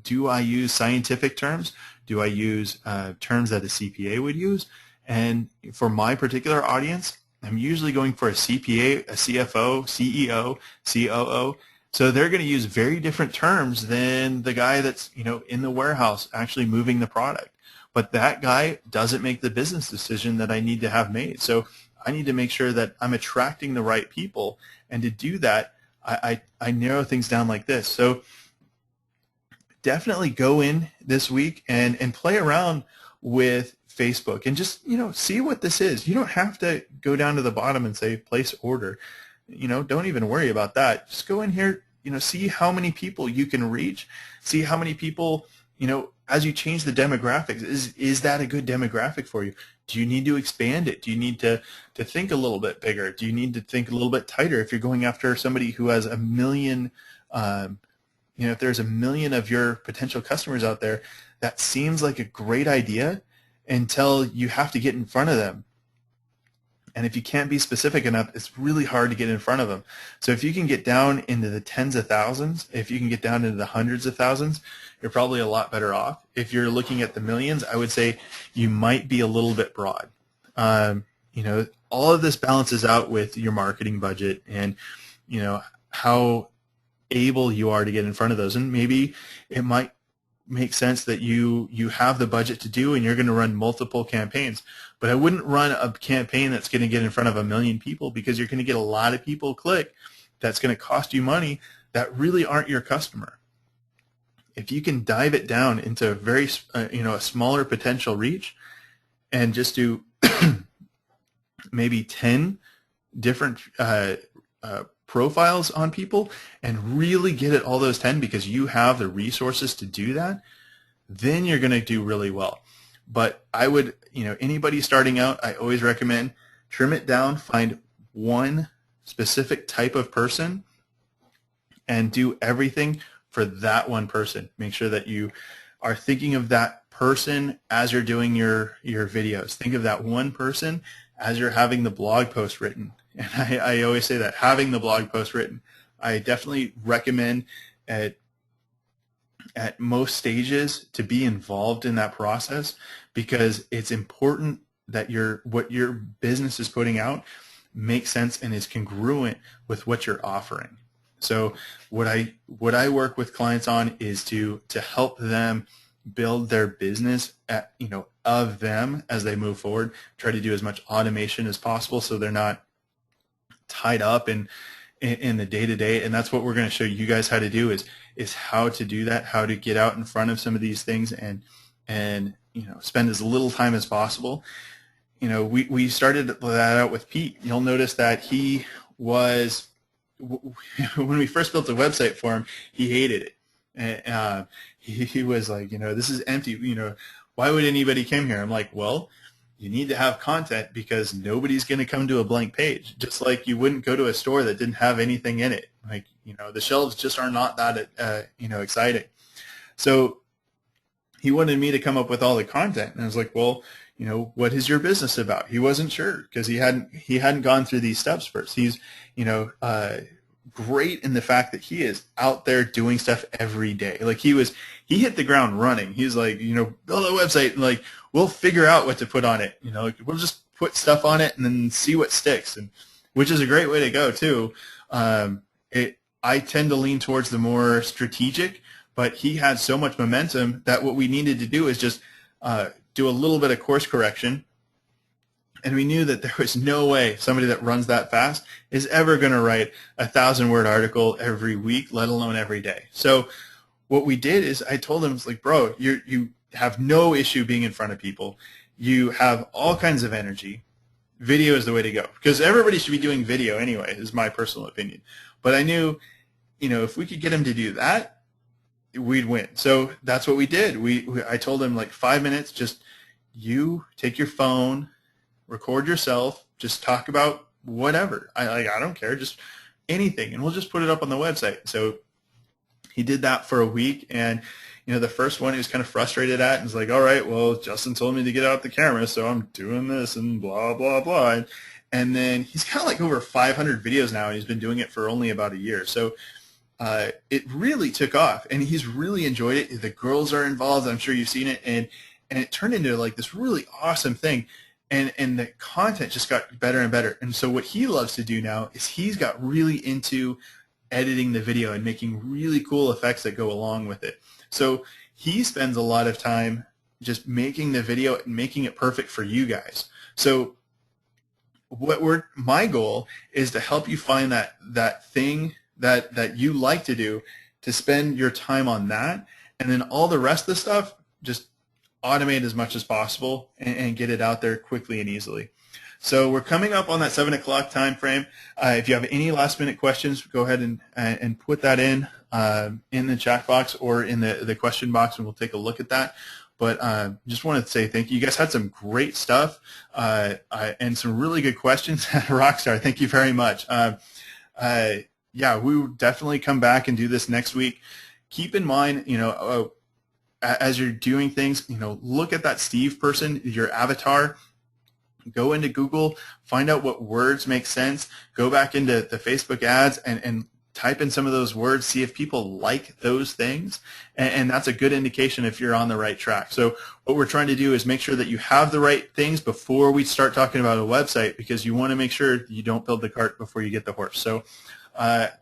do I use scientific terms? Do I use terms that a CPA would use? And for my particular audience, I'm usually going for a CPA, a CFO, CEO, COO. So they're going to use very different terms than the guy that's, in the warehouse actually moving the product. But that guy doesn't make the business decision that I need to have made. So I need to make sure that I'm attracting the right people. And to do that, I narrow things down like this. So definitely go in this week and play around with Facebook and just, see what this is. You don't have to go down to the bottom and say place order. Don't even worry about that. Just go in here, see how many people you can reach, see how many people, as you change the demographics, is that a good demographic for you? Do you need to expand it? Do you need to think a little bit bigger? Do you need to think a little bit tighter? If you're going after somebody who has 1 million, if there's 1 million of your potential customers out there, that seems like a great idea until you have to get in front of them. And if you can't be specific enough, it's really hard to get in front of them. So if you can get down into the tens of thousands, if you can get down into the hundreds of thousands, you're probably a lot better off. If you're looking at the millions, I would say you might be a little bit broad. All of this balances out with your marketing budget and, how able you are to get in front of those. And maybe it might make sense that you have the budget to do and you're going to run multiple campaigns. But I wouldn't run a campaign that's going to get in front of 1 million people, because you're going to get a lot of people click. That's going to cost you money that really aren't your customer. If you can dive it down into a smaller potential reach and just do maybe 10 different profiles on people and really get at all those 10 because you have the resources to do that, then you're going to do really well. But I would, anybody starting out, I always recommend trim it down, find one specific type of person and do everything for that one person. Make sure that you are thinking of that person as you're doing your videos. Think of that one person as you're having the blog post written. And I always say that, having the blog post written. I definitely recommend at most stages to be involved in that process, because it's important that what your business is putting out makes sense and is congruent with what you're offering. So what I work with clients on is to help them build their business of them as they move forward. Try to do as much automation as possible so they're not tied up in the day-to-day. And that's what we're going to show you guys how to do is how to do that, how to get out in front of some of these things and spend as little time as possible. We started that out with Pete. You'll notice that he was, when we first built the website for him, he hated it. And he was like, this is empty. Why would anybody come here? I'm like, well, you need to have content because nobody's going to come to a blank page. Just like you wouldn't go to a store that didn't have anything in it. Like, the shelves just are not that, exciting. So he wanted me to come up with all the content. And I was like, well, what is your business about? He wasn't sure because he hadn't gone through these steps first. He's, great in the fact that he is out there doing stuff every day. Like he hit the ground running. He's like, build a website and like, we'll figure out what to put on it. We'll just put stuff on it and then see what sticks, and which is a great way to go too. I tend to lean towards the more strategic, but he had so much momentum that what we needed to do is just do a little bit of course correction. And we knew that there was no way somebody that runs that fast is ever going to write a 1,000-word article every week, let alone every day. So what we did is I told him, it's like, bro, you have no issue being in front of people. You have all kinds of energy. Video is the way to go because everybody should be doing video anyway, is my personal opinion. But I knew, if we could get him to do that, we'd win. So that's what we did. I told him like 5 minutes, just you take your phone, record yourself, just talk about whatever. I don't care, just anything, and we'll just put it up on the website. So he did that for a week, and the first one he was kind of frustrated at, and was like, all right, well, Justin told me to get out the camera, so I'm doing this, and blah, blah, blah. And then he's got like over 500 videos now, and he's been doing it for only about a year. So it really took off, and he's really enjoyed it. The girls are involved. I'm sure you've seen it, and it turned into like this really awesome thing. And the content just got better and better. And so what he loves to do now is he's got really into editing the video and making really cool effects that go along with it. So he spends a lot of time just making the video and making it perfect for you guys. So my goal is to help you find that thing that you like to do, to spend your time on that, and then all the rest of the stuff, just automate as much as possible and get it out there quickly and easily. So we're coming up on that 7 o'clock time frame. If you have any last minute questions, go ahead and put that in the chat box or in the question box, and we'll take a look at that. But just wanted to say thank you. You guys had some great stuff and some really good questions. Rockstar, thank you very much. Yeah, we will definitely come back and do this next week. Keep in mind, as you're doing things, look at that Steve person, your avatar. Go into Google, find out what words make sense. Go back into the Facebook ads and type in some of those words, see if people like those things, and that's a good indication if you're on the right track. So what we're trying to do is make sure that you have the right things before we start talking about a website, because you want to make sure you don't build the cart before you get the horse. So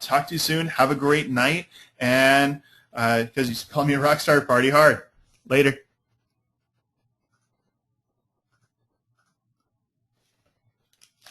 talk to you soon. Have a great night, and because you call me a rock star, party hard. Later.